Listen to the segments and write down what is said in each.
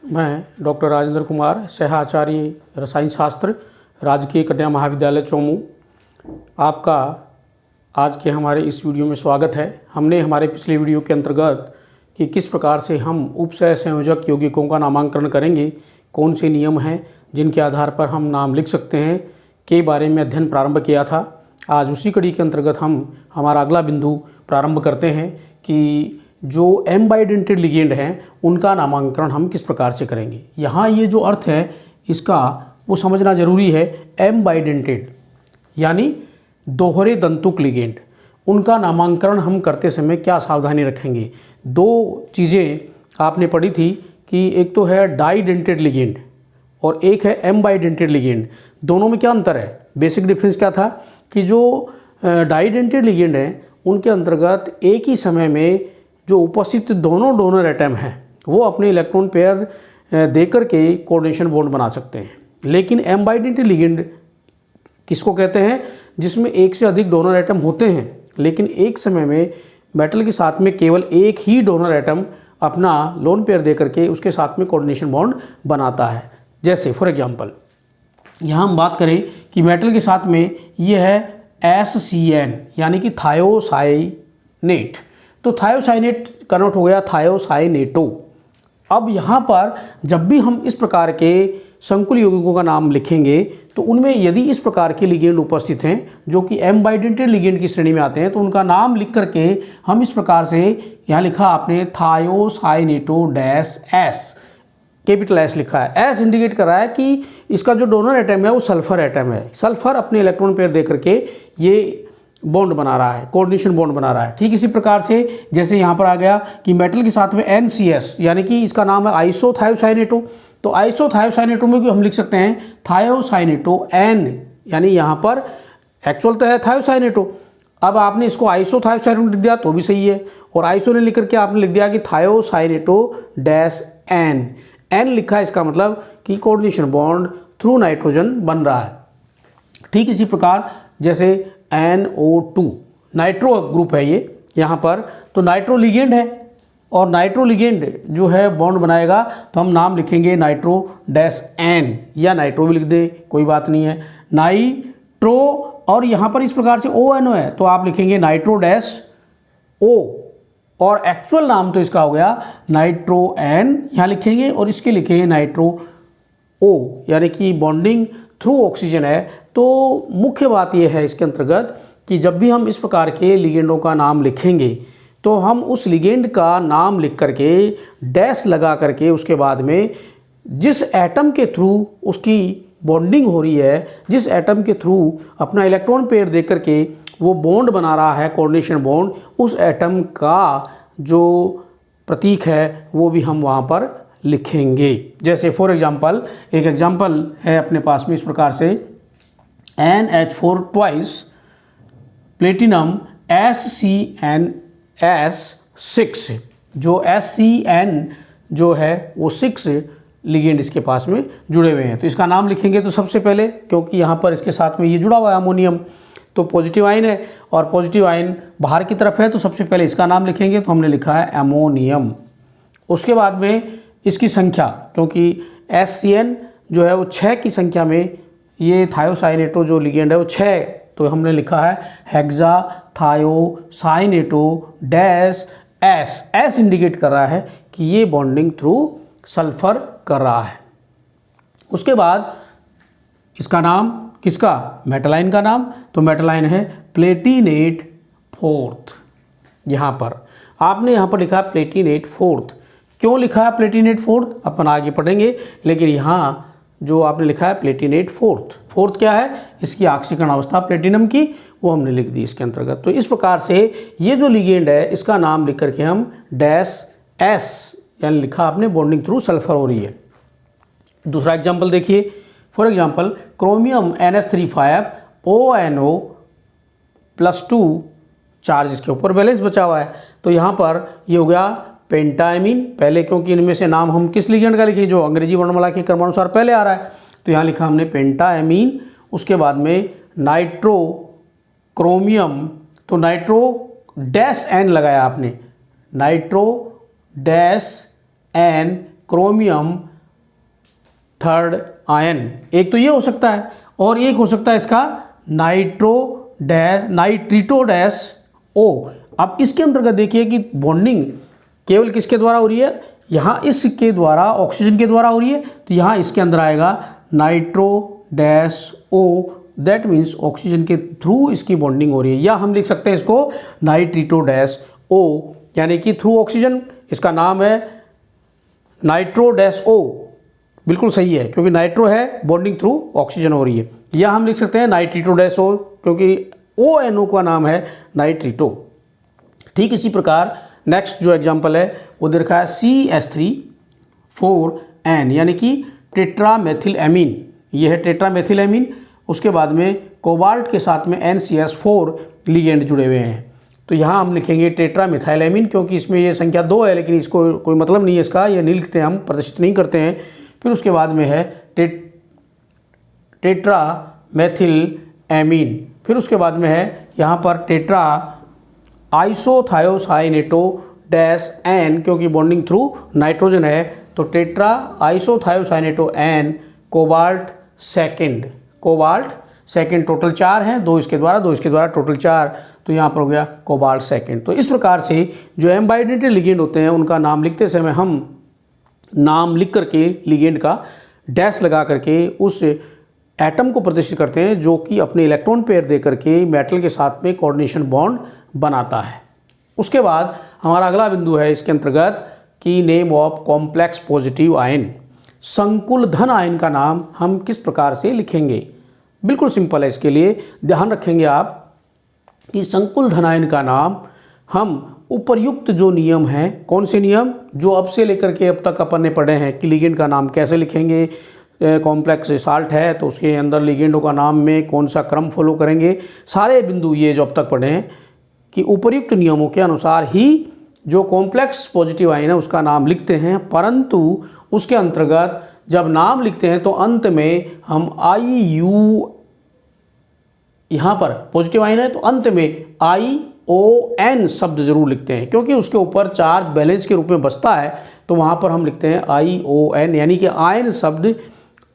मैं डॉक्टर राजेंद्र कुमार, सहाचार्य रसायन शास्त्र, राजकीय कन्या महाविद्यालय चौमू, आपका आज के हमारे इस वीडियो में स्वागत है। हमने हमारे पिछले वीडियो के अंतर्गत कि किस प्रकार से हम उपसह संयोजक यौगिकों का नामांकन करेंगे, कौन से नियम हैं जिनके आधार पर हम नाम लिख सकते हैं, के बारे में अध्ययन प्रारंभ किया था। आज उसी कड़ी के अंतर्गत हम हमारा अगला बिंदु प्रारंभ करते हैं कि जो एम बाइडेंटेड लिगेंड हैं उनका नामांकन हम किस प्रकार से करेंगे। यहाँ ये जो अर्थ है इसका वो समझना जरूरी है। एम बाइडेंटेड यानी दोहरे दंतुक लिगेंड, उनका नामांकन हम करते समय क्या सावधानी रखेंगे। दो चीज़ें आपने पढ़ी थी कि एक तो है डाइडेंटेड लिगेंड और एक है एम बाइडेंटेड लिगेंड। दोनों में क्या अंतर है? बेसिक डिफरेंस क्या था कि जो डाइडेंटेड लिगेंड हैं उनके अंतर्गत एक ही समय में जो उपस्थित दोनों डोनर एटम हैं वो अपने इलेक्ट्रॉन पेयर दे करके कोऑर्डिनेशन बॉन्ड बना सकते हैं। लेकिन एम बाइडेंटेड लिगेंड किसको कहते हैं? जिसमें एक से अधिक डोनर एटम होते हैं लेकिन एक समय में मेटल के साथ में केवल एक ही डोनर एटम अपना लोन पेयर दे करके उसके साथ में कोऑर्डिनेशन बॉन्ड बनाता है। जैसे फॉर एग्जांपल यहाँ हम बात करें कि मेटल के साथ में ये है SCN यानी कि थायोसाइनेट, तो थायोसाइनेट कन्वर्ट हो गया थायोसाइनेटो। अब यहाँ पर जब भी हम इस प्रकार के संकुल यौगिकों का नाम लिखेंगे तो उनमें यदि इस प्रकार के लिगेंड उपस्थित हैं जो कि एम बाइडेंटेड लिगेंड की श्रेणी में आते हैं तो उनका नाम लिख करके हम इस प्रकार से, यहाँ लिखा आपने thiocyanato dash S, capital S लिखा है। एस इंडिकेट कर रहा है कि इसका जो डोनर एटम है वो सल्फर एटम है। सल्फर अपने इलेक्ट्रॉन पेयर दे करके ये बॉन्ड बना रहा है, कोऑर्डिनेशन बॉन्ड बना रहा है। ठीक इसी प्रकार से जैसे यहाँ पर आ गया कि मेटल के साथ में NCS यानी कि इसका नाम है आइसोथायोसाइनेटो, तो आइसोथायोसाइनेटो में हम लिख सकते हैं थायोसाइनेटो N, यानी यहाँ पर एक्चुअल तो है थायोसाइनेटो। अब आपने इसको आइसोथायोसाइनेटो लिख दिया तो भी सही है, और आइसो ने लिख करके आपने लिख दिया कि थायोसाइनेटो डैश N लिखा है, इसका मतलब कि कोऑर्डिनेशन बॉन्ड थ्रू नाइट्रोजन बन रहा है। ठीक इसी प्रकार जैसे NO2 नाइट्रो ग्रुप है ये यहाँ पर, तो नाइट्रो लिगेंड है और नाइट्रो लिगेंड जो है बॉन्ड बनाएगा तो हम नाम लिखेंगे नाइट्रो डैश N, या नाइट्रो भी लिख दे कोई बात नहीं है, नाइट्रो। और यहाँ पर इस प्रकार से ONO है तो आप लिखेंगे नाइट्रो डैश O, और एक्चुअल नाम तो इसका हो गया नाइट्रो N यहाँ लिखेंगे और इसके लिखेंगे नाइट्रो O, यानी कि बॉन्डिंग थ्रू ऑक्सीजन है। तो मुख्य बात यह है इसके अंतर्गत कि जब भी हम इस प्रकार के लिगेंडों का नाम लिखेंगे तो हम उस लिगेंड का नाम लिख करके डैश लगा करके उसके बाद में जिस एटम के थ्रू उसकी बॉन्डिंग हो रही है, जिस एटम के थ्रू अपना इलेक्ट्रॉन पेयर दे करके वो बॉन्ड बना रहा है कोऑर्डिनेशन बॉन्ड, उस एटम का जो प्रतीक है वो भी हम वहाँ पर लिखेंगे। जैसे फॉर एग्जांपल एक एग्जांपल है अपने पास में इस प्रकार से NH4 ट्वाइस प्लेटिनम SCNS6, जो SCN जो है वो 6 लिगेंड इसके पास में जुड़े हुए हैं। तो इसका नाम लिखेंगे तो सबसे पहले, क्योंकि यहाँ पर इसके साथ में ये जुड़ा हुआ है अमोनियम, तो पॉजिटिव आयन है और पॉजिटिव आयन बाहर की तरफ है तो सबसे पहले इसका नाम लिखेंगे, तो हमने लिखा है अमोनियम। उसके बाद में इसकी संख्या, क्योंकि SCN जो है वो 6 की संख्या में, ये थायोसाइनेटो जो लिगेंड है वो 6, तो हमने लिखा है hexa thiocyanato dash S। S indicate कर रहा है कि ये बॉन्डिंग थ्रू सल्फर कर रहा है। उसके बाद इसका नाम, किसका? मेटलाइन का नाम, तो मेटलाइन है प्लेटिनेट फोर्थ। यहाँ पर आपने यहाँ पर लिखा है प्लेटिनेट फोर्थ। क्यों लिखा है प्लेटिनेट फोर्थ अपन आगे पढ़ेंगे, लेकिन यहाँ जो आपने लिखा है प्लेटिनेट फोर्थ, फोर्थ क्या है? इसकी ऑक्सीकरण अवस्था प्लेटिनम की, वो हमने लिख दी इसके अंतर्गत। तो इस प्रकार से ये जो लिगेंड है इसका नाम लिख करके हम डैश S यानी लिखा आपने बॉन्डिंग थ्रू सल्फर हो रही है। दूसरा एग्जाम्पल देखिए, for example chromium NH35 ONO+2 charge इसके ऊपर बैलेंस बचा हुआ है, तो यहाँ पर ये हो गया पेंटाइमिन पहले, क्योंकि इनमें से नाम हम किस लिगेंड का लिखें जो अंग्रेजी वर्णमाला के क्रमानुसार पहले आ रहा है, तो यहाँ लिखा हमने पेंटाइमिन। उसके बाद में नाइट्रो क्रोमियम, तो नाइट्रो डैश N लगाया आपने, nitro dash N chromium third ion, एक तो ये हो सकता है, और एक हो सकता है इसका नाइट्रिटो डैश ओ। अब इसके अंतर्गत देखिए कि बॉन्डिंग केवल किसके द्वारा हो रही है, यहाँ इसके द्वारा, ऑक्सीजन के द्वारा हो रही है, तो यहाँ इसके अंदर आएगा nitro dash O, that means oxygen के थ्रू इसकी बॉन्डिंग हो रही है। या हम लिख सकते हैं इसको नाइट्रिटो डैश ओ, यानी कि थ्रू ऑक्सीजन, इसका नाम है नाइट्रो डैश ओ। बिल्कुल सही है, क्योंकि नाइट्रो है, बॉन्डिंग थ्रू ऑक्सीजन हो रही है। या हम लिख सकते हैं नाइट्रिटो डैश ओ, क्योंकि ONO का नाम है नाइट्रिटो। ठीक इसी प्रकार नेक्स्ट जो एग्जांपल है वो दे रखा है CH3 4N, यानी कि टेट्रामेथिलएमीन। ये है टेट्रामेथिलएमीन, उसके बाद में कोबाल्ट के साथ में NCS4 लिगेंड जुड़े हुए हैं। तो यहाँ हम लिखेंगे टेट्रामेथिलएमीन, क्योंकि इसमें ये संख्या 2 है, लेकिन इसको कोई मतलब नहीं है इसका, ये नहीं लिखते, हम प्रदर्शित नहीं करते हैं। फिर उसके बाद में है टेट्रामेथिलएमीन, फिर उसके बाद में है यहाँ पर टेट्रा आइसोथायोसाइनेटो डैश एन, क्योंकि बॉन्डिंग थ्रू नाइट्रोजन है, तो tetra isothiocyanato N cobalt second, total 4 हैं, 2 इसके द्वारा, 2 इसके द्वारा, टोटल 4, तो यहाँ पर हो गया कोबाल्ट सेकेंड। तो इस प्रकार से जो एम्बाइडेंटेड लिगेंड होते हैं उनका नाम लिखते समय हम नाम लिख करके लिगेंड का डैश लगा करके उस एटम को प्रदर्शित करते हैं जो कि अपने इलेक्ट्रॉन पेयर दे करके मेटल के साथ में कोऑर्डिनेशन बॉन्ड बनाता है। उसके बाद हमारा अगला बिंदु है इसके अंतर्गत कि name of complex positive ion, संकुल धन आयन का नाम हम किस प्रकार से लिखेंगे। बिल्कुल सिंपल है, इसके लिए ध्यान रखेंगे आप कि संकुल धन आयन का नाम हम उपर्युक्त जो नियम हैं, कौन से नियम, जो अब से लेकर के अब तक अपन ने पढ़े हैं कि लिगेंड का नाम कैसे लिखेंगे, कॉम्प्लेक्स साल्ट है तो उसके अंदर लिगेंडों का नाम में कौन सा क्रम फॉलो करेंगे, सारे बिंदु ये जो अब तक पढ़े हैं कि उपर्युक्त नियमों के अनुसार ही जो कॉम्प्लेक्स पॉजिटिव आयन है उसका नाम लिखते हैं। परंतु उसके अंतर्गत जब नाम लिखते हैं तो अंत में हम IU, यहाँ पर पॉजिटिव आयन है तो अंत में ION शब्द जरूर लिखते हैं, क्योंकि उसके ऊपर चार्ज बैलेंस के रूप में बसता है, तो वहाँ पर हम लिखते हैं ION, यानी कि आयन शब्द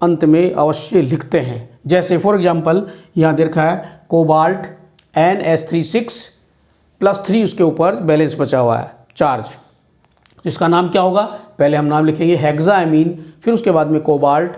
अंत में अवश्य लिखते हैं। जैसे फॉर एग्जांपल यहाँ दे रखा है कोबाल्ट NH36+3, उसके ऊपर बैलेंस बचा हुआ है चार्ज, जिसका नाम क्या होगा, पहले हम नाम लिखेंगे हेक्साएमीन, फिर उसके बाद में कोबाल्ट,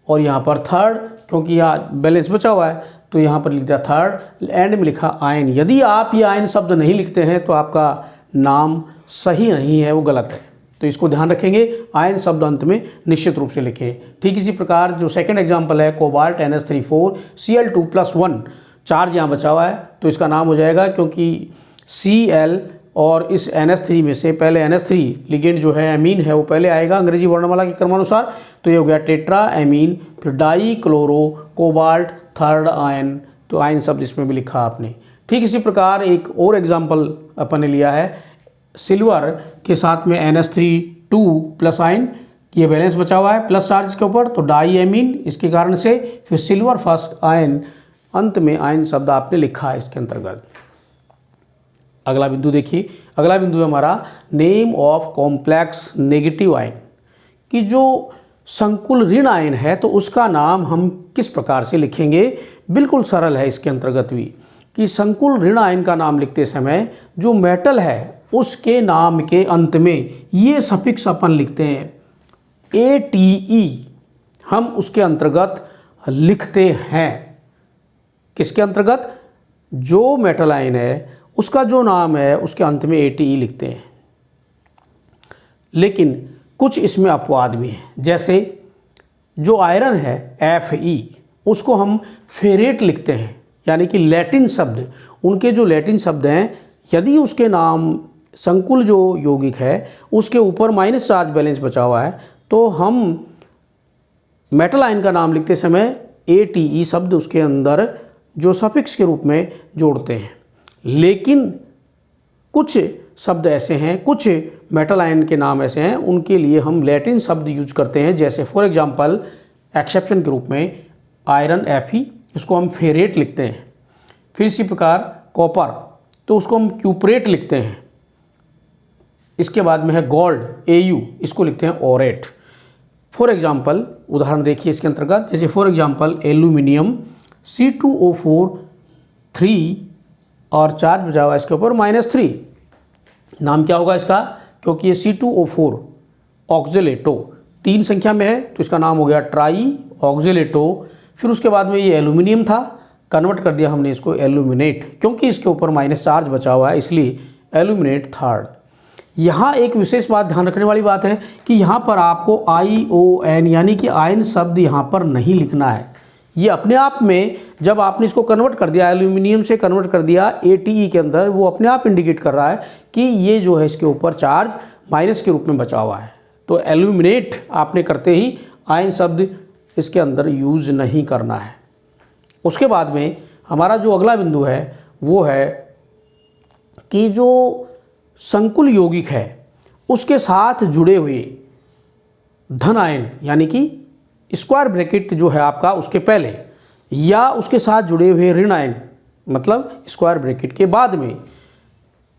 और यहाँ पर थर्ड, क्योंकि यहाँ बैलेंस बचा हुआ है तो यहाँ पर लिख दिया थर्ड, एंड में लिखा आयन। यदि आप ये आयन शब्द नहीं लिखते हैं तो आपका नाम सही नहीं है, वो गलत है, तो इसको ध्यान रखेंगे, आयन शब्द अंत में निश्चित रूप से लिखें। ठीक इसी प्रकार जो सेकंड एग्जांपल है कोबाल्ट NH34Cl2+1, चार्ज यहाँ बचा हुआ है तो इसका नाम हो जाएगा, क्योंकि Cl और इस NH3 में से पहले NH3 लिगेंड जो है एमीन है वो पहले आएगा अंग्रेजी वर्णमाला के क्रमानुसार, तो ये हो गया टेट्रा एमीन, फिर die chloro cobalt third ion, तो आयन शब्द इसमें भी लिखा आपने। ठीक इसी प्रकार एक और एग्जाम्पल अपन ने लिया है सिल्वर के साथ में NH3 आयन, ये बैलेंस बचा हुआ है प्लस चार्ज के ऊपर, तो डाई एमीन, इसके कारण से फिर सिल्वर फर्स्ट आयन, अंत में आयन शब्द आपने लिखा है इसके अंतर्गत। अगला बिंदु देखिए, अगला बिंदु है हमारा name of complex negative ion, कि जो संकुल ऋण आयन है तो उसका नाम हम किस प्रकार से लिखेंगे। बिल्कुल सरल है इसके अंतर्गत भी, कि संकुल ऋण आयन का नाम लिखते समय जो मेटल है उसके नाम के अंत में ये सफिक्स अपन लिखते हैं ATE, हम उसके अंतर्गत लिखते हैं। किसके अंतर्गत, जो मेटल आयन है उसका जो नाम है उसके अंत में ATE लिखते हैं। लेकिन कुछ इसमें अपवाद भी हैं, जैसे जो आयरन है Fe, उसको हम फेरेट लिखते हैं, यानी कि लैटिन शब्द, उनके जो लैटिन शब्द हैं, यदि उसके नाम संकुल जो यौगिक है उसके ऊपर माइनस चार्ज बैलेंस बचा हुआ है तो हम मेटल आयन का नाम लिखते समय ATE शब्द उसके अंदर जो सफिक्स के रूप में जोड़ते हैं। लेकिन कुछ शब्द ऐसे हैं, कुछ मेटल आयन के नाम ऐसे हैं, उनके लिए हम लैटिन शब्द यूज करते हैं। जैसे फॉर एग्जांपल एक्सेप्शन के रूप में आयरन Fe, इसको हम फेरेट लिखते हैं। फिर इसी प्रकार कॉपर, तो उसको हम क्यूपरेट लिखते हैं। इसके बाद में है गोल्ड AU, इसको लिखते हैं ओरेट। फॉर एग्जाम्पल उदाहरण देखिए इसके अंतर्गत, जैसे फॉर एग्जाम्पल एल्यूमिनियम C2O4 3 और चार्ज बचा हुआ इसके ऊपर -3। नाम क्या होगा इसका, क्योंकि ये C2O4 ऑक्जेलेटो 3 संख्या में है तो इसका नाम हो गया ट्राई ऑक्जेलेटो। फिर उसके बाद में ये एल्यूमिनियम था, कन्वर्ट कर दिया हमने इसको एल्यूमिनेट, क्योंकि इसके ऊपर माइनस चार्ज बचा हुआ है इसलिए एल्यूमिनेट थर्ड। यहाँ एक विशेष बात ध्यान रखने वाली बात है कि यहाँ पर आपको ION यानी कि आयन शब्द यहाँ पर नहीं लिखना है। ये अपने आप में जब आपने इसको कन्वर्ट कर दिया, एल्यूमिनियम से कन्वर्ट कर दिया ATE के अंदर, वो अपने आप इंडिकेट कर रहा है कि ये जो है इसके ऊपर चार्ज माइनस के रूप में बचा हुआ है। तो एल्यूमिनेट आपने करते ही आयन शब्द इसके अंदर यूज नहीं करना है। उसके बाद में हमारा जो अगला बिंदु है वो है कि जो संकुल यौगिक है उसके साथ जुड़े हुए धन आयन यानी कि स्क्वायर ब्रैकेट जो है आपका उसके पहले या उसके साथ जुड़े हुए ऋण आयन मतलब स्क्वायर ब्रैकेट के बाद में,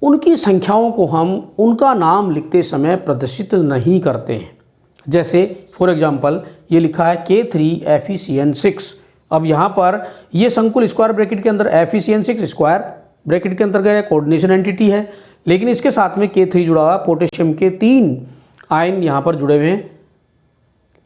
उनकी संख्याओं को हम उनका नाम लिखते समय प्रदर्शित नहीं करते हैं। जैसे फॉर एग्जांपल ये लिखा है K3FeCN6। अब यहाँ पर ये संकुल स्क्वायर ब्रैकेट के अंदर FeCN6 स्क्वायर ब्रैकेट के अंतर्गत कोऑर्डिनेशन एंटिटी है, लेकिन इसके साथ में K3 जुड़ा हुआ, पोटेशियम के 3 आयन यहाँ पर जुड़े हुए हैं।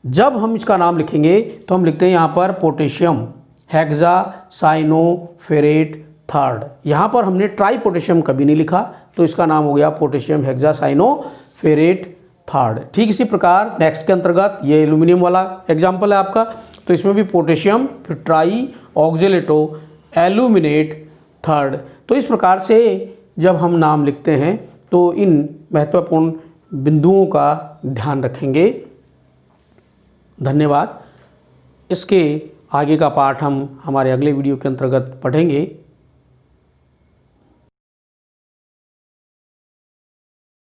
जब हम इसका नाम लिखेंगे तो हम लिखते हैं यहाँ पर पोटेशियम हेक्सासाइनोफेरेट थर्ड। यहाँ पर हमने ट्राई पोटेशियम कभी नहीं लिखा तो इसका नाम हो गया पोटेशियम हेक्सासाइनोफेरेट थर्ड। ठीक इसी प्रकार नेक्स्ट के अंतर्गत ये एल्यूमिनियम वाला एग्जाम्पल है आपका, तो इसमें भी पोटेशियम फिर ट्राई ऑक्जेलेटो एल्यूमिनेट थर्ड। तो इस प्रकार से जब हम नाम लिखते हैं तो इन महत्वपूर्ण बिंदुओं का ध्यान रखेंगे। धन्यवाद। इसके आगे का पाठ हम हमारे अगले वीडियो के अंतर्गत पढ़ेंगे।